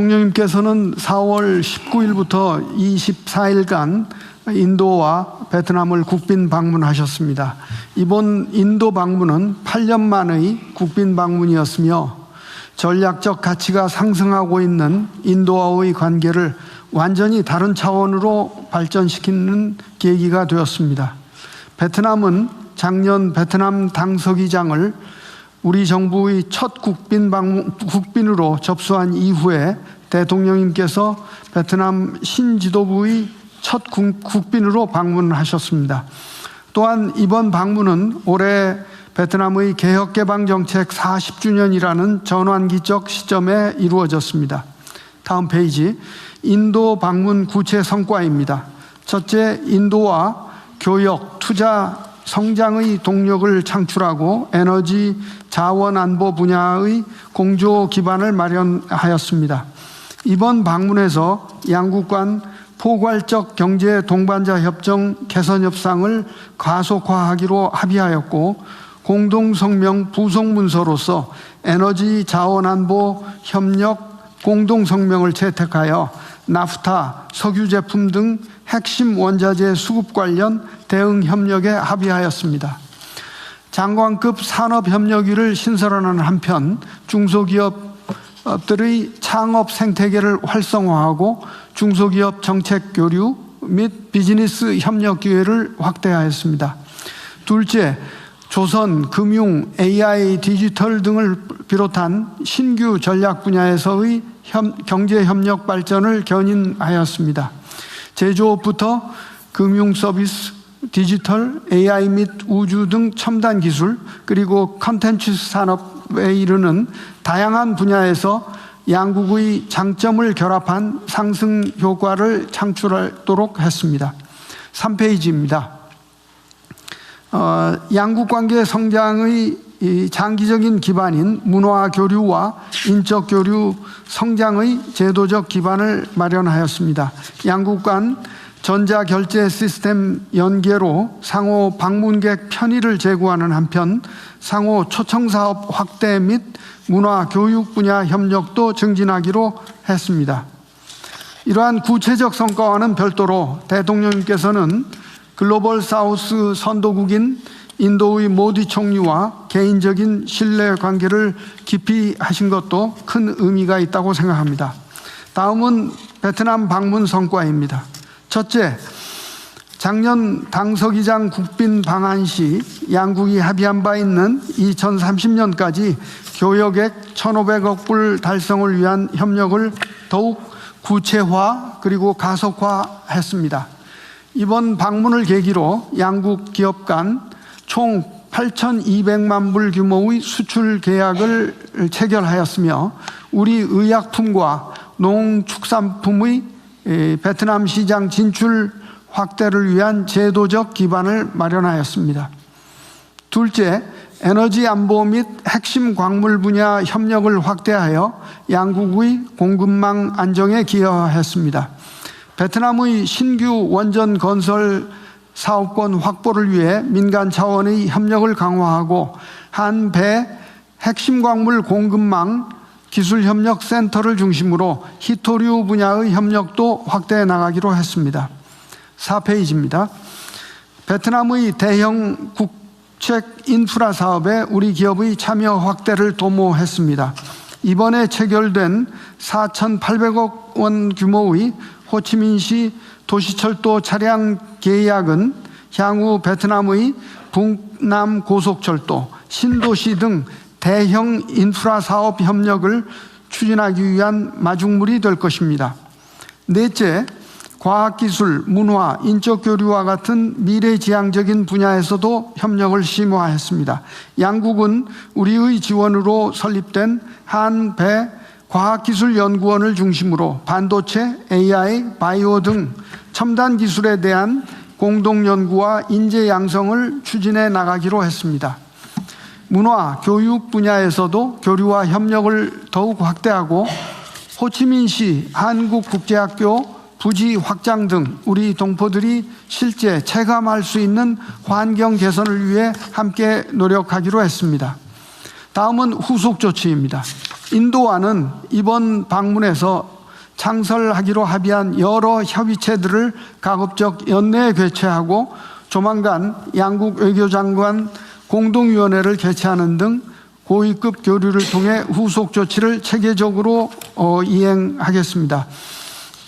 대통령님께서는 4월 19일부터 24일간 인도와 베트남을 국빈 방문하셨습니다. 이번 인도 방문은 8년 만의 국빈 방문이었으며 전략적 가치가 상승하고 있는 인도와의 관계를 완전히 다른 차원으로 발전시키는 계기가 되었습니다. 베트남은 작년 베트남 당서기장을 우리 정부의 첫 국빈으로 접수한 이후에 대통령님께서 베트남 신지도부의 첫 국빈으로 방문하셨습니다. 또한 이번 방문은 올해 베트남의 개혁개방정책 40주년이라는 전환기적 시점에 이루어졌습니다. 다음 페이지, 인도 방문 구체 성과입니다. 첫째, 인도와 교역, 투자, 성장의 동력을 창출하고 에너지, 자원 안보 분야의 공조 기반을 마련하였습니다. 이번 방문에서 양국 간 포괄적 경제 동반자 협정 개선 협상을 가속화하기로 합의하였고, 공동성명 부속문서로서 에너지 자원 안보 협력 공동성명을 채택하여 나프타, 석유 제품 등 핵심 원자재 수급 관련 대응 협력에 합의하였습니다. 장관급 산업협력위를 신설하는 한편 중소기업들의 창업 생태계를 활성화하고 중소기업 정책 교류 및 비즈니스 협력 기회를 확대하였습니다. 둘째, 조선, 금융, AI, 디지털 등을 비롯한 신규 전략 분야에서의 경제협력 발전을 견인하였습니다. 제조업부터 금융 서비스, 디지털, AI 및 우주 등 첨단 기술, 그리고 컨텐츠 산업에 이르는 다양한 분야에서 양국의 장점을 결합한 상승 효과를 창출하도록 했습니다. 3페이지입니다. 양국 관계 성장의 장기적인 기반인 문화 교류와 인적 교류 성장의 제도적 기반을 마련하였습니다. 양국 간 전자결제 시스템 연계로 상호 방문객 편의를 제고하는 한편 상호 초청사업 확대 및 문화 교육 분야 협력도 증진하기로 했습니다. 이러한 구체적 성과와는 별도로 대통령님께서는 글로벌 사우스 선도국인 인도의 모디 총리와 개인적인 신뢰 관계를 깊이 하신 것도 큰 의미가 있다고 생각합니다. 다음은 베트남 방문 성과입니다. 첫째, 작년 당서기장 국빈 방한 시 양국이 합의한 바 있는 2030년까지 교역액 1,500억 불 달성을 위한 협력을 더욱 구체화 그리고 가속화했습니다. 이번 방문을 계기로 양국 기업 간 총 8,200만 불 규모의 수출 계약을 체결하였으며 우리 의약품과 농축산품의 베트남 시장 진출 확대를 위한 제도적 기반을 마련하였습니다. 둘째, 에너지 안보 및 핵심 광물 분야 협력을 확대하여 양국의 공급망 안정에 기여했습니다. 베트남의 신규 원전 건설 사업권 확보를 위해 민간 차원의 협력을 강화하고 한배 핵심 광물 공급망 기술협력센터를 중심으로 히토류 분야의 협력도 확대해 나가기로 했습니다. 4페이지입니다. 베트남의 대형 국책 인프라 사업에 우리 기업의 참여 확대를 도모했습니다. 이번에 체결된 4,800억 원 규모의 호치민시 도시철도 차량 계약은 향후 베트남의 북남 고속철도, 신도시 등 대형 인프라 사업 협력을 추진하기 위한 마중물이 될 것입니다. 넷째, 과학기술, 문화, 인적 교류와 같은 미래지향적인 분야에서도 협력을 심화했습니다. 양국은 우리의 지원으로 설립된 한배 과학기술연구원을 중심으로 반도체, AI, 바이오 등 첨단 기술에 대한 공동연구와 인재 양성을 추진해 나가기로 했습니다. 문화, 교육 분야에서도 교류와 협력을 더욱 확대하고 호치민시 한국국제학교 부지 확장 등 우리 동포들이 실제 체감할 수 있는 환경 개선을 위해 함께 노력하기로 했습니다. 다음은 후속 조치입니다. 인도와는 이번 방문에서 창설하기로 합의한 여러 협의체들을 가급적 연내에 개최하고 조만간 양국 외교장관 공동위원회를 개최하는 등 고위급 교류를 통해 후속 조치를 체계적으로 이행하겠습니다.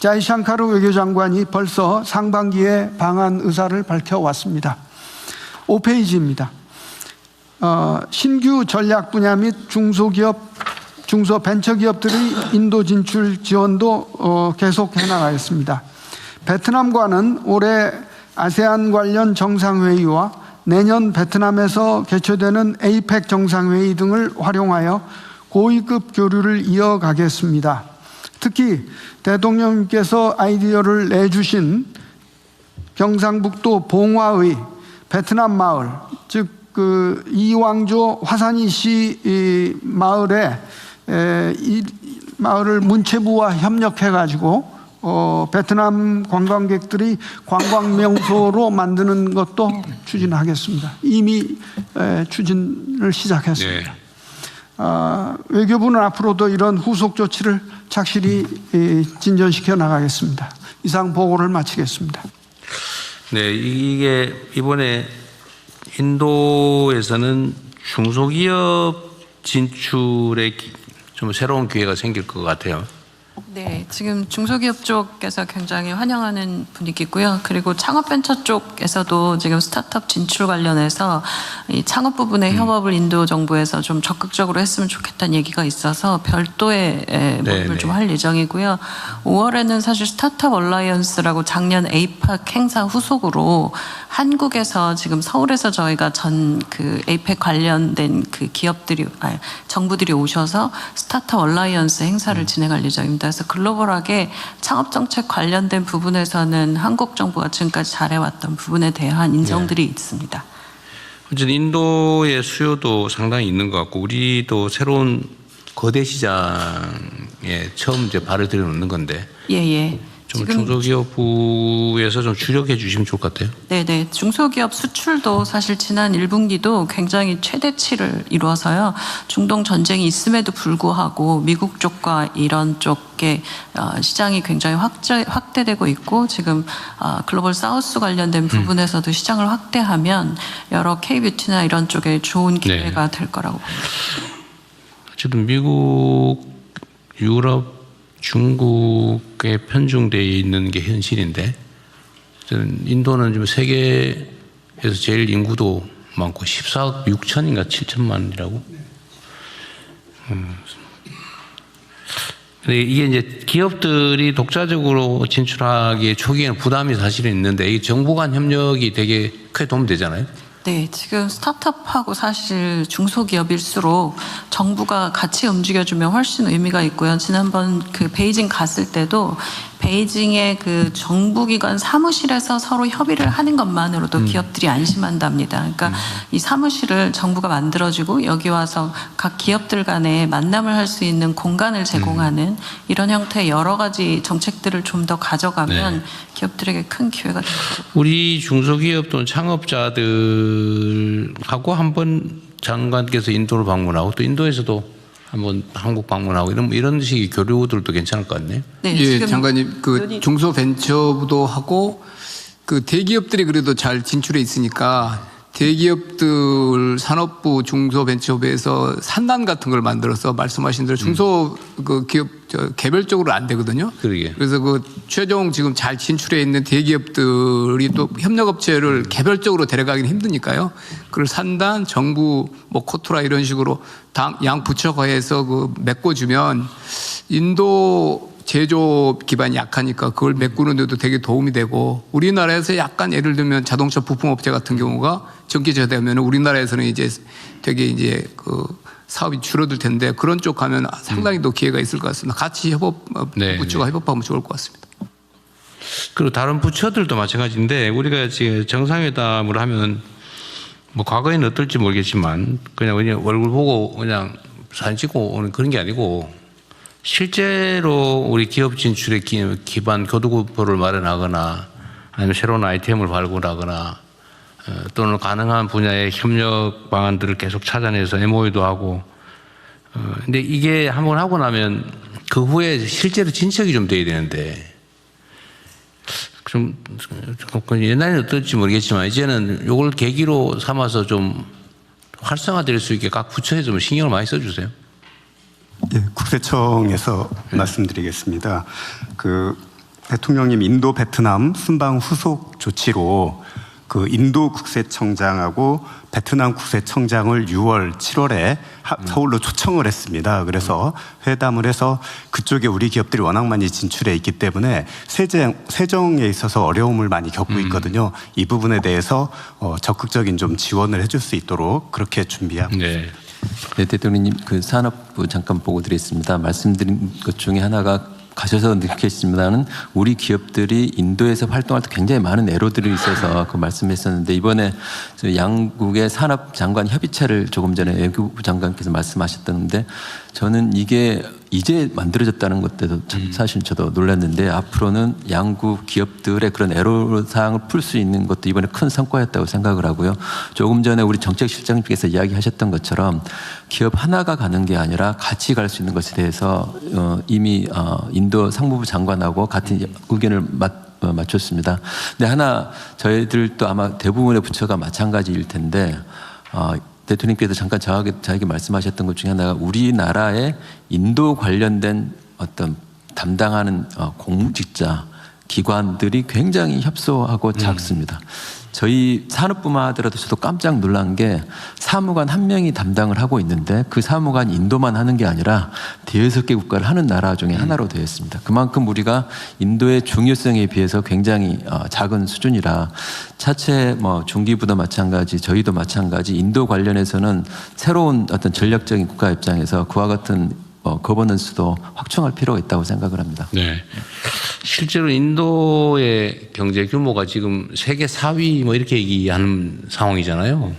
자이샹카르 외교장관이 벌써 상반기에 방한 의사를 밝혀왔습니다. 5페이지입니다. 신규 전략 분야 및 중소벤처기업들의 인도 진출 지원도 계속해 나가겠습니다. 베트남과는 올해 아세안 관련 정상회의와 내년 베트남에서 개최되는 에이펙 정상회의 등을 활용하여 고위급 교류를 이어가겠습니다. 특히 대통령님께서 아이디어를 내주신 경상북도 봉화의 베트남 마을, 즉 이왕조 화산이시 마을에 이 마을을 문체부와 협력해가지고 베트남 관광객들이 관광 명소로 만드는 것도 추진하겠습니다. 이미 추진을 시작했습니다. 네. 외교부는 앞으로도 이런 후속 조치를 착실히 진전시켜 나가겠습니다. 이상 보고를 마치겠습니다. 네, 이게 이번에 인도에서는 중소기업 진출에 좀 새로운 기회가 생길 것 같아요. 네, 지금 중소기업 쪽에서 굉장히 환영하는 분위기고요. 그리고 창업벤처 쪽에서도 지금 스타트업 진출 관련해서 이 창업 부분의 협업을 인도 정부에서 좀 적극적으로 했으면 좋겠다는 얘기가 있어서 별도의 모임을 좀 할 예정이고요. 5월에는 사실 스타트업 얼라이언스라고 작년 에이펙 행사 후속으로 한국에서 지금 서울에서 저희가 그 에이펙 관련된 그 정부들이 오셔서 스타트업 얼라이언스 행사를 진행할 예정입니다. 그래서 글로벌하게 창업정책 관련된 부분에서는 한국 정부가 지금까지 잘해왔던 부분에 대한 인정들이 있습니다. 어쨌든 인도의 수요도 상당히 있는 것 같고 우리도 새로운 거대 시장에 처음 이제 발을 들여놓는 건데 좀 중소기업부에서 좀 주력해 주시면 좋을 것 같아요. 네네. 중소기업 수출도 사실 지난 1분기도 굉장히 최대치를 이루어서요. 중동 전쟁이 있음에도 불구하고 미국 쪽과 이런 쪽의 시장이 굉장히 확대되고 있고 지금 글로벌 사우스 관련된 부분에서도 시장을 확대하면 여러 K뷰티나 이런 쪽에 좋은 기회가 될 거라고 봅니다. 어쨌든 미국, 유럽, 중국에 편중되어 있는 게 현실인데 저는 인도는 지금 세계에서 제일 인구도 많고 14억 6천인가 7천만이라고. 근데 이게 이제 기업들이 독자적으로 진출하기에 초기에는 부담이 사실은 있는데 이 정부 간 협력이 되게 크게 도움되잖아요. 네, 지금 스타트업하고 사실 중소기업일수록 정부가 같이 움직여주면 훨씬 의미가 있고요. 지난번 그 베이징 갔을 때도 베이징의 그 정부기관 사무실에서 서로 협의를 하는 것만으로도 기업들이 안심한답니다. 그러니까 이 사무실을 정부가 만들어주고 여기 와서 각 기업들 간에 만남을 할 수 있는 공간을 제공하는 이런 형태의 여러 가지 정책들을 좀 더 가져가면 기업들에게 큰 기회가 될 거라고. 우리 중소기업 또는 창업자들하고 한번 장관께서 인도를 방문하고 또 인도에서도 한번 한국 방문하고 이런 식의 교류들도 괜찮을 것 같네요. 네, 예, 장관님 그 중소벤처부도 하고 그 대기업들이 그래도 잘 진출해 있으니까 대기업들 산업부 중소벤처부에서 산단 같은 걸 만들어서 말씀하신 대로 중소 그 기업 개별적으로 안 되거든요. 그러게. 그래서 그 최종 지금 잘 진출해 있는 대기업들이 또 협력업체를 개별적으로 데려가기는 힘드니까요. 그걸 산단, 정부, 뭐 코트라 이런 식으로 양 부처가해서 그 메꿔주면 인도 제조업 기반이 약하니까 그걸 메꾸는 데도 되게 도움이 되고 우리나라에서 약간 예를 들면 자동차 부품업체 같은 경우가 전기제되면 우리나라에서는 이제 되게 이제 그 사업이 줄어들 텐데 그런 쪽 가면 상당히 더 기회가 있을 것 같습니다. 같이 부처가 협업하면 좋을 것 같습니다. 그리고 다른 부처들도 마찬가지인데 우리가 지금 정상회담을 하면 뭐 과거에는 어떨지 모르겠지만 그냥 얼굴 보고 그냥 사진 찍고 오는 그런 게 아니고 실제로 우리 기업 진출의 기반 교두구표를 마련하거나 아니면 새로운 아이템을 발굴하거나 또는 가능한 분야의 협력 방안들을 계속 찾아내서 MOU도 하고 근데 이게 한번 하고 나면 그 후에 실제로 진척이 좀 돼야 되는데 좀 옛날에는 어떨지 모르겠지만 이제는 요걸 계기로 삼아서 좀 활성화될 수 있게 각 부처에 좀 신경을 많이 써주세요. 예, 국세청에서 말씀드리겠습니다. 그 대통령님 인도 베트남 순방 후속 조치로 그 인도 국세청장하고 베트남 국세청장을 6월, 7월에 서울로 초청을 했습니다. 그래서 회담을 해서 그쪽에 우리 기업들이 워낙 많이 진출해 있기 때문에 세정에 있어서 어려움을 많이 겪고 있거든요. 이 부분에 대해서 적극적인 좀 지원을 해줄 수 있도록 그렇게 준비합니다. 네. 네, 대통령님 그 산업부 잠깐 보고 드리겠습니다. 말씀드린 것 중에 하나가 가셔서 느꼈습니다는 우리 기업들이 인도에서 활동할 때 굉장히 많은 애로들이 있어서 그 말씀했었는데 이번에 양국의 산업 장관 협의체를 조금 전에 외교부 장관께서 말씀하셨던데 저는 이게 이제 만들어졌다는 것도 사실 저도 놀랐는데 앞으로는 양국 기업들의 그런 애로사항을 풀 수 있는 것도 이번에 큰 성과였다고 생각을 하고요. 조금 전에 우리 정책실장님께서 이야기하셨던 것처럼 기업 하나가 가는 게 아니라 같이 갈 수 있는 것에 대해서 이미 인도 상무부 장관하고 같은 의견을 맞췄습니다. 근데 하나 저희들도 아마 대부분의 부처가 마찬가지일 텐데 대통령께서 잠깐 저에게 말씀하셨던 것 중에 하나가 우리나라의 인도 관련된 어떤 담당하는 공직자 기관들이 굉장히 협소하고 작습니다. 저희 산업부만 하더라도 저도 깜짝 놀란 게 사무관 한 명이 담당을 하고 있는데 그 사무관 인도만 하는 게 아니라 대여섯 개 국가를 하는 나라 중에 하나로 되어 있습니다. 그만큼 우리가 인도의 중요성에 비해서 굉장히 작은 수준이라 차체 뭐 중기부도 마찬가지 저희도 마찬가지 인도 관련해서는 새로운 어떤 전략적인 국가 입장에서 그와 같은 거버넌스도 확충할 필요가 있다고 생각을 합니다. 네. 실제로 인도의 경제 규모가 지금 세계 4위 뭐 이렇게 얘기하는 상황이잖아요.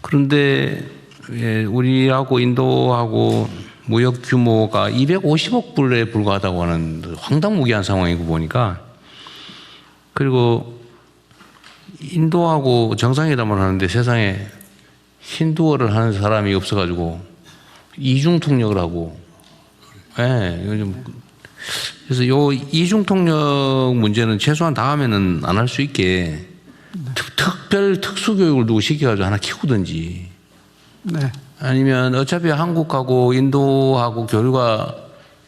그런데 우리하고 인도하고 무역 규모가 250억 불에 불과하다고 하는 황당무계한 상황이고 보니까 그리고 인도하고 정상회담을 하는데 세상에 힌두어를 하는 사람이 없어가지고 이중 통역을 하고, 예, 요즘 그래서 요 이중 통역 문제는 최소한 다음에는 안 할 수 있게 특별 특수 교육을 누구 시켜가지고 하나 키우든지, 네. 아니면 어차피 한국하고 인도하고 교류가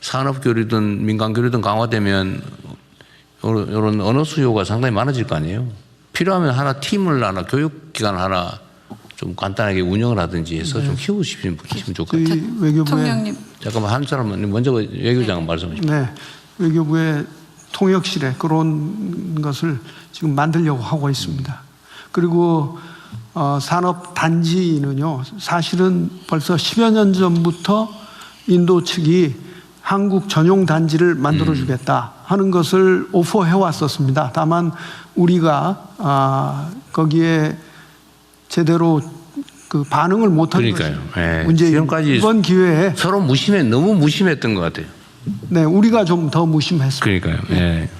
산업 교류든 민간 교류든 강화되면 이런 언어 수요가 상당히 많아질 거 아니에요. 필요하면 하나 팀을 하나 교육기관 하나 좀 간단하게 운영을 하든지 해서 좀 키우시면 좋겠어요. 저희 외교부의 대통령님. 잠깐만 한 사람은 먼저 외교장 말씀하시죠. 네, 외교부의 통역실에 그런 것을 지금 만들려고 하고 있습니다. 그리고 산업 단지는요, 사실은 벌써 10여 년 전부터 인도 측이 한국 전용 단지를 만들어주겠다 하는 것을 오퍼해 왔었습니다. 다만 우리가 거기에 제대로 그 반응을 못한 것이 예. 문제입니다. 지금까지 이번 기회에 서로 너무 무심했던 것 같아요. 네, 우리가 좀 더 무심했습니다. 그러니까요. 예.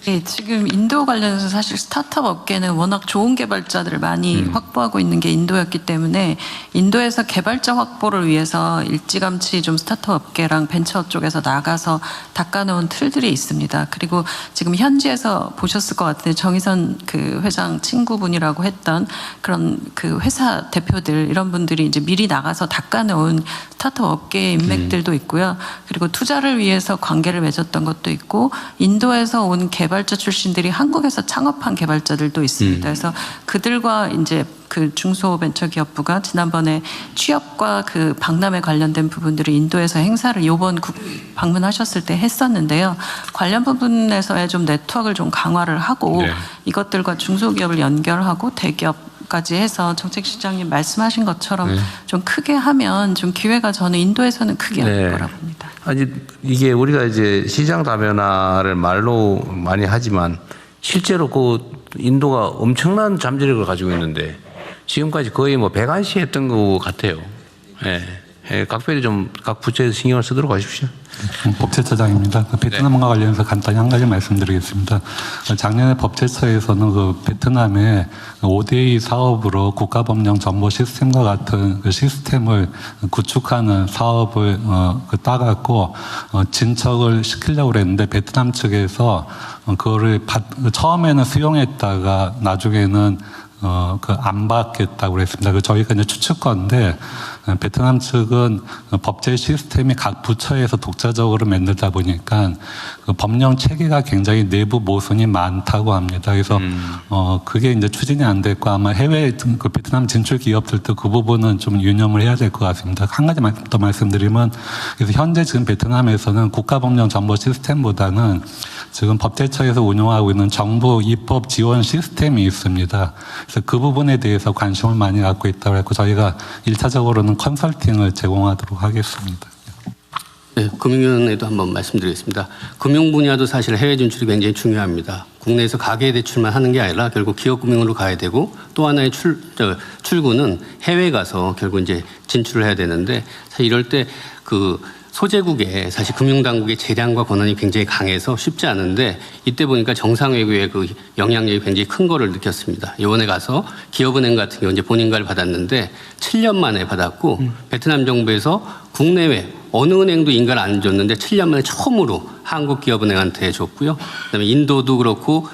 네, 지금 인도 관련해서 사실 스타트업 업계는 워낙 좋은 개발자들을 많이 확보하고 있는 게 인도였기 때문에 인도에서 개발자 확보를 위해서 일찌감치 좀 스타트업 업계랑 벤처 쪽에서 나가서 닦아놓은 틀들이 있습니다. 그리고 지금 현지에서 보셨을 것 같은데 정의선 그 회장 친구분이라고 했던 그런 그 회사 대표들 이런 분들이 이제 미리 나가서 닦아놓은 스타트업 업계의 인맥들도 있고요. 그리고 투자를 위해서 관계를 맺었던 것도 있고 인도에서 온 개발자 출신들이 한국에서 창업한 개발자들도 있습니다. 그래서 그들과 이제 그 중소벤처기업부가 지난번에 취업과 그 박람회 관련된 부분들을 인도에서 행사를 이번 방문하셨을 때 했었는데요. 관련 부분에서의 좀 네트워크를 좀 강화를 하고 네. 이것들과 중소기업을 연결하고 대기업까지 해서 정책실장님 말씀하신 것처럼 좀 크게 하면 좀 기회가 저는 인도에서는 크게 할 거라고 봅니다. 아니 이게 우리가 이제 시장 다변화를 말로 많이 하지만 실제로 그 인도가 엄청난 잠재력을 가지고 있는데 지금까지 거의 뭐 배관시 했던 것 같아요. 예. 각별히 좀 각 부처에서 신경을 쓰도록 하십시오. 법제처장입니다. 베트남과 관련해서 간단히 한 가지 말씀드리겠습니다. 작년에 법제처에서는 그 베트남의 5대2 사업으로 국가법령 정보 시스템과 같은 그 시스템을 구축하는 사업을 따갔고 진척을 시키려고 그랬는데 베트남 측에서 그거를 처음에는 수용했다가 나중에는 안 받겠다고 그랬습니다. 저희가 이제 추측건데, 베트남 측은 법제 시스템이 각 부처에서 독자적으로 만들다 보니까 그 법령 체계가 굉장히 내부 모순이 많다고 합니다. 그래서, 그게 이제 추진이 안 됐고 아마 해외 그 베트남 진출 기업들도 그 부분은 좀 유념을 해야 될 것 같습니다. 한 가지 더 말씀드리면, 그래서 현재 지금 베트남에서는 국가법령 정보 시스템보다는 지금 법제처에서 운영하고 있는 정부 입법 지원 시스템이 있습니다. 그래서 그 부분에 대해서 관심을 많이 갖고 있다고 했고 저희가 1차적으로는 컨설팅을 제공하도록 하겠습니다. 네, 금융위원회도 한번 말씀드리겠습니다. 금융 분야도 사실 해외 진출이 굉장히 중요합니다. 국내에서 가계 대출만 하는 게 아니라 결국 기업 금융으로 가야 되고 또 하나의 출구는 해외 가서 결국 이제 진출을 해야 되는데 사실 이럴 때 그 소재국에 사실 금융당국의 재량과 권한이 굉장히 강해서 쉽지 않은데 이때 보니까 정상외교의 그 영향력이 굉장히 큰 거를 느꼈습니다. 이번에 가서 기업은행 같은 경우 이제 본인가를 받았는데 7년 만에 받았고 베트남 정부에서 국내외 어느 은행도 인가를 안 줬는데 7년 만에 처음으로 한국 기업은행한테 줬고요. 그다음에 인도도 그렇고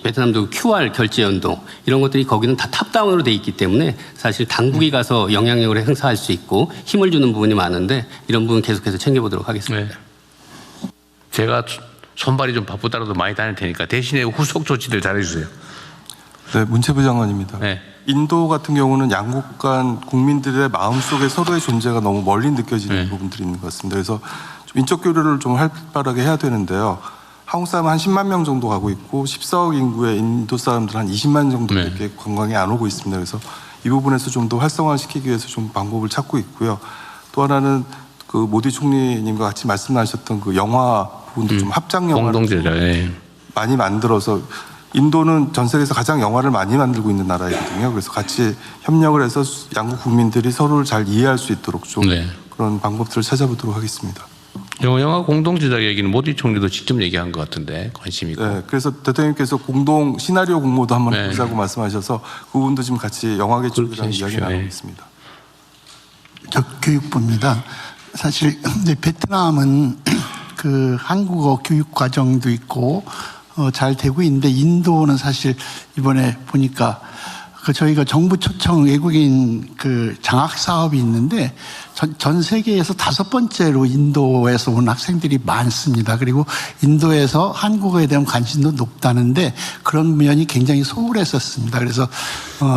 베트남도 QR 결제 연동 이런 것들이 거기는 다 탑다운으로 돼 있기 때문에 사실 당국이 가서 영향력을 행사할 수 있고 힘을 주는 부분이 많은데 이런 부분 계속해서 챙겨보도록 하겠습니다. 네. 제가 손발이 좀 바쁘더라도 많이 다닐 테니까 대신에 후속 조치들 잘해주세요. 네, 문체부 장관입니다. 네. 인도 같은 경우는 양국 간 국민들의 마음속에 서로의 존재가 너무 멀리 느껴지는 부분들이 있는 것 같습니다. 그래서 좀 인적 교류를 좀 활발하게 해야 되는데요. 한국 사람 한 10만 명 정도 가고 있고 14억 인구의 인도 사람들 한 20만 정도밖에 관광에 안 오고 있습니다. 그래서 이 부분에서 좀 더 활성화시키기 위해서 좀 방법을 찾고 있고요. 또 하나는 그 모디 총리님과 같이 말씀 나누셨던 그 영화 부분도 좀 합작 영화를 많이 만들어서 인도는 전 세계에서 가장 영화를 많이 만들고 있는 나라이거든요. 그래서 같이 협력을 해서 양국 국민들이 서로를 잘 이해할 수 있도록 좀 그런 방법들을 찾아보도록 하겠습니다. 영화 공동 제작 얘기는 모디 총리도 직접 얘기한 것 같은데 관심 있고. 네, 그래서 대통령께서 공동 시나리오 공모도 한번 해보자고 말씀하셔서 그 부분도 지금 같이 영화계 쪽이랑 이야기 나누고 있습니다. 저 교육부입니다. 사실 베트남은 그 한국어 교육 과정도 있고 잘 되고 있는데 인도는 사실 이번에 보니까 그 저희가 정부 초청 외국인 그 장학 사업이 있는데 전 세계에서 5번째로 인도에서 온 학생들이 많습니다. 그리고 인도에서 한국어에 대한 관심도 높다는데 그런 면이 굉장히 소홀했었습니다. 그래서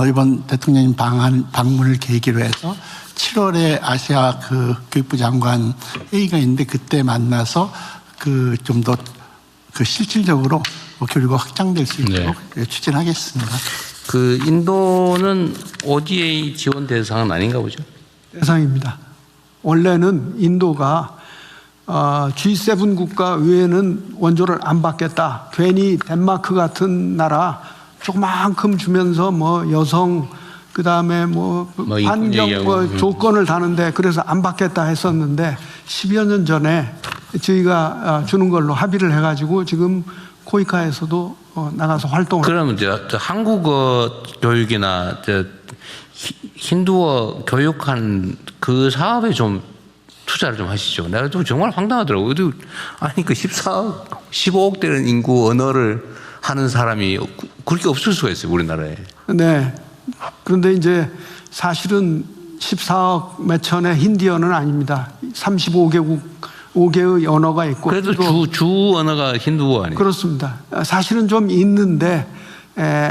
이번 대통령님 방문을 계기로 해서 7월에 아시아 그 교육부 장관 회의가 있는데 그때 만나서 그 좀 더 그 실질적으로 교류가 확장될 수 있도록 추진하겠습니다. 그 인도는 ODA 지원 대상은 아닌가 보죠? 대상입니다. 원래는 인도가 G7 국가 외에는 원조를 안 받겠다. 괜히 덴마크 같은 나라 조그만큼 주면서 뭐 여성 그다음에 뭐 환경 조건을 다는데 그래서 안 받겠다 했었는데 10여 년 전에 저희가 주는 걸로 합의를 해가지고 지금 코이카에서도 나가서 활동을. 그러면 저 한국어 교육이나 힌두어 교육한 그 사업에 좀 투자를 좀 하시죠. 내가 또 정말 황당하더라고요. 아니 그 15억 되는 인구 언어를 하는 사람이 그렇게 없을 수가 있어요, 우리나라에. 네. 그런데 이제 사실은 14억 몇천의 힌디어는 아닙니다. 35개의 언어가 있고. 그래도 주 언어가 힌두어 아니에요? 그렇습니다. 사실은 좀 있는데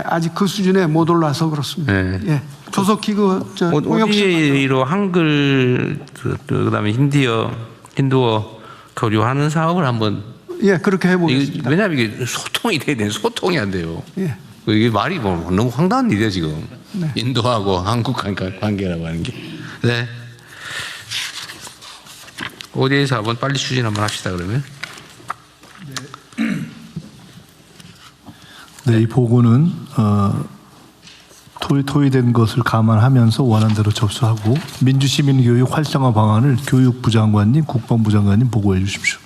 아직 그 수준에 못 올라서 그렇습니다. 네. 예. 조속히 ODA로 한글 그다음에 힌두어 교류하는 사업을 한번. 예, 그렇게 해보겠습니다. 왜냐하면 이게 소통이 돼야 되는데 소통이 안 돼요. 예. 이게 말이 뭐 너무 황당한 일이에요 지금. 네. 인도하고 한국 관계라고 하는 게. 네. ODA 사업은 빨리 추진 한번 합시다 그러면. 네, 이 보고는 토의된 것을 감안하면서 원안대로 접수하고 민주시민교육 활성화 방안을 교육부 장관님, 국방부 장관님 보고해 주십시오.